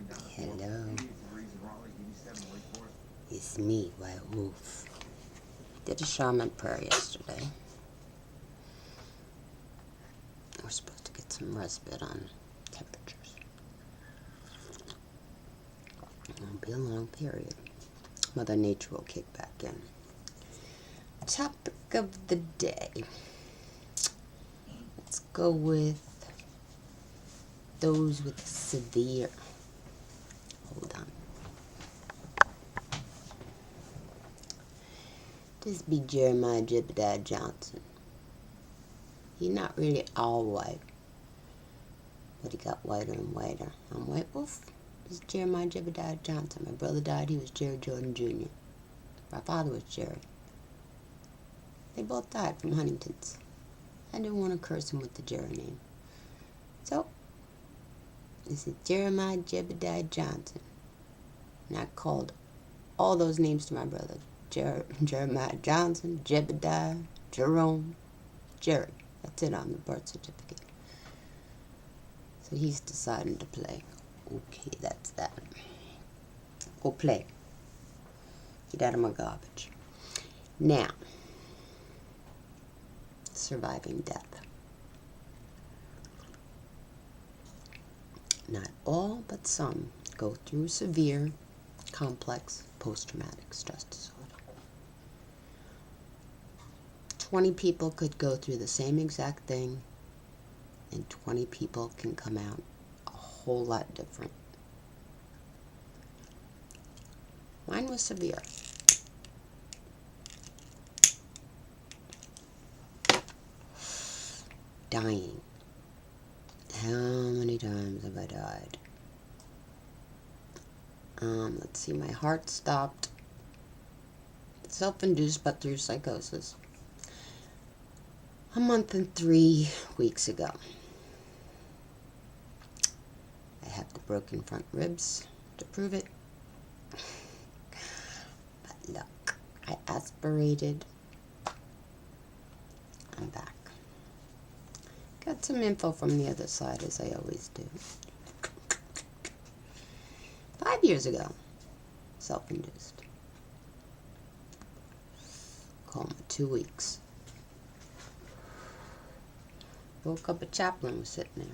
Hello. It's me, White Wolf. Did a shaman prayer yesterday. We're supposed to get some respite on temperatures. It won't be a long period. Mother Nature will kick back in. Topic of the day. Let's go with those with severe. Hold on. This be Jeremiah Jebediah Johnson. He's not really all white, but he got whiter and whiter. I'm White Wolf. This is Jeremiah Jebediah Johnson. My brother died. He was Jerry Jordan Jr. My father was Jerry. They both died from Huntington's. I didn't want to curse him with the Jerry name. So, this is Jeremiah Jebediah Johnson. And I called all those names to my brother. Jeremiah Johnson, Jebediah, Jerome, Jerry. That's it on the birth certificate. So he's deciding to play. Okay, that's that. Go play. Get out of my garbage. Now, surviving death. Not all, but some go through severe, complex post-traumatic stress disorder. 20 people could go through the same exact thing, and 20 people can come out a whole lot different. Mine was severe. Dying. How many times have I died? Let's see, my heart stopped. Self-induced, but through psychosis. A month and 3 weeks ago. I have the broken front ribs to prove it. But look, I aspirated. I'm back. Got some info from the other side, as I always do. 5 years ago, self-induced. Coma 2 weeks. Woke up, a chaplain was sitting there.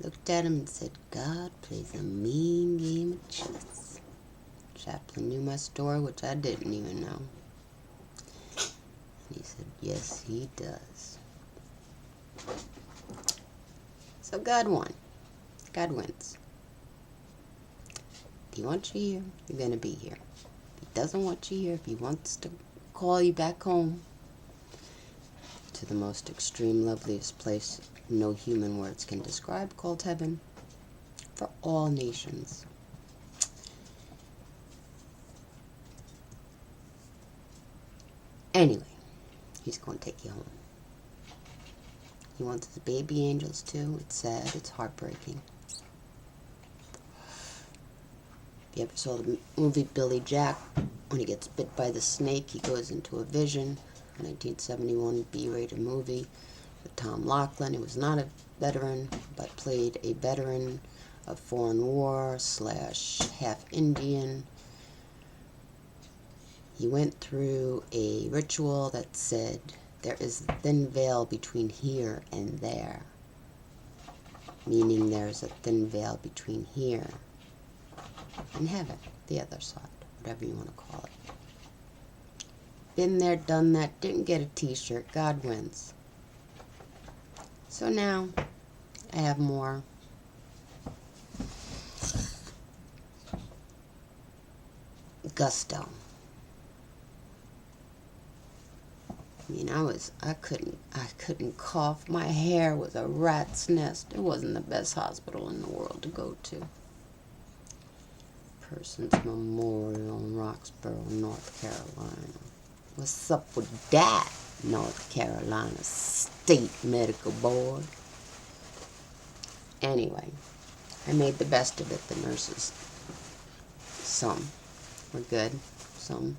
Looked at him and said, God plays a mean game of chess. Chaplain knew my story, which I didn't even know. And he said, yes, he does. So God won. God wins. If he wants you here, you're going to be here. If he doesn't want you here, if he wants to call you back home to the most extreme, loveliest place no human words can describe, called heaven, for all nations. Anyway, he's going to take you home. He wants his baby angels too. It's sad. It's heartbreaking. If you ever saw the movie Billy Jack, when he gets bit by the snake, he goes into a vision. 1971 B-rated movie with Tom Laughlin. He was not a veteran, but played a veteran of foreign war / half Indian. He went through a ritual that said, there is a thin veil between here and there. Meaning there's a thin veil between here and heaven, the other side, whatever you want to call it. Been there, done that, didn't get a t-shirt, God wins. So now, I have more gusto. I mean, I couldn't cough. My hair was a rat's nest. It wasn't the best hospital in the world to go to. Persons Memorial in Roxborough, North Carolina. What's up with that, North Carolina State Medical Board? Anyway, I made the best of it, the nurses. Some were good, some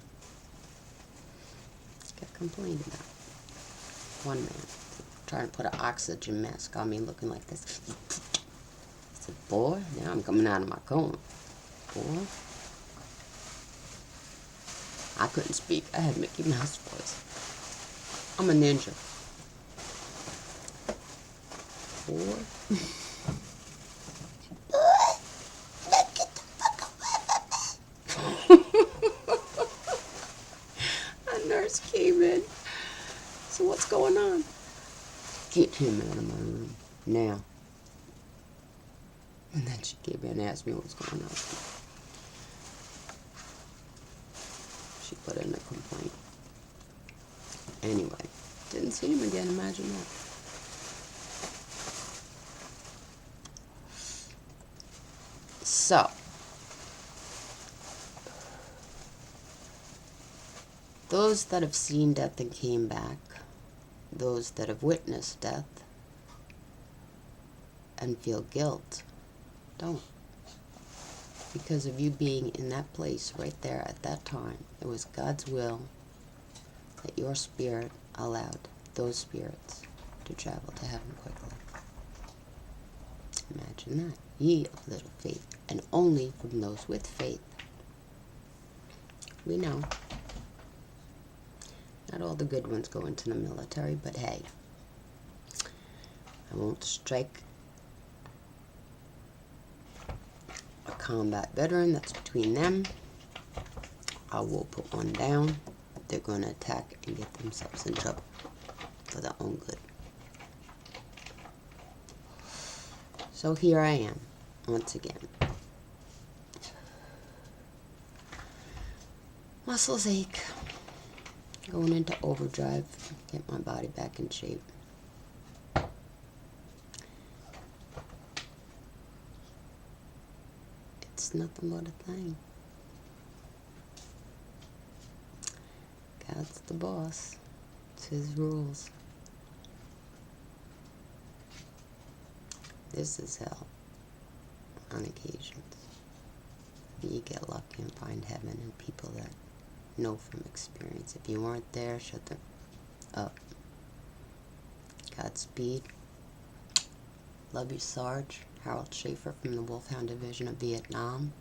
got complained about. One man trying to put an oxygen mask on me looking like this. I said, boy, now I'm coming out of my cone. Boy. I couldn't speak. I had Mickey Mouse voice. I'm a ninja. Boy. A nurse came in. So what's going on? Get him out of my room now. And then she came in and asked me what was going on. She put in a complaint. Anyway, didn't see him again, imagine that. So, those that have seen death and came back, those that have witnessed death and feel guilt, don't. Because of you being in that place right there at that time, it was God's will that your spirit allowed those spirits to travel to heaven quickly. Imagine that. Ye of little faith, and only from those with faith. We know. Not all the good ones go into the military, but hey, I won't strike a combat veteran. That's between them. I will put one down. They're going to attack and get themselves in trouble for their own good. So here I am, once again. Muscles ache. Going into overdrive. Get my body back in shape. It's nothing but a thing. God's the boss. It's his rules. This is hell on occasions. You get lucky and find heaven and people that know from experience. If you weren't there, shut them up. Godspeed. Love you, Sarge. Harold Schaefer from the Wolfhound Division of Vietnam.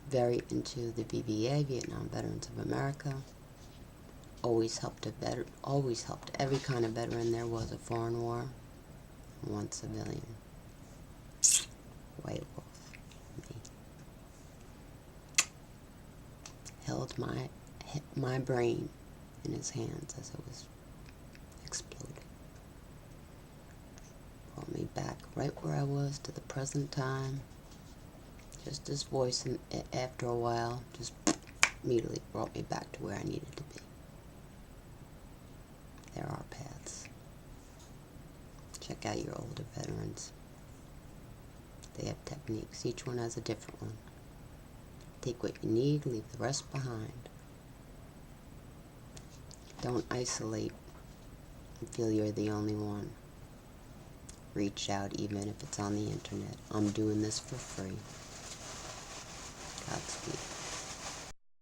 Very into the VBA, Vietnam Veterans of America. Always helped every kind of veteran there was a foreign war. One civilian. White Wolf. Me. Held my brain in his hands as it was exploding. Brought me back right where I was to the present time. Just his voice, and after a while, just immediately brought me back to where I needed to be. There are paths. Check out your older veterans. They have techniques. Each one has a different one. Take what you need, leave the rest behind. Don't isolate and feel you're the only one. Reach out even if it's on the internet. I'm doing this for free. Godspeed.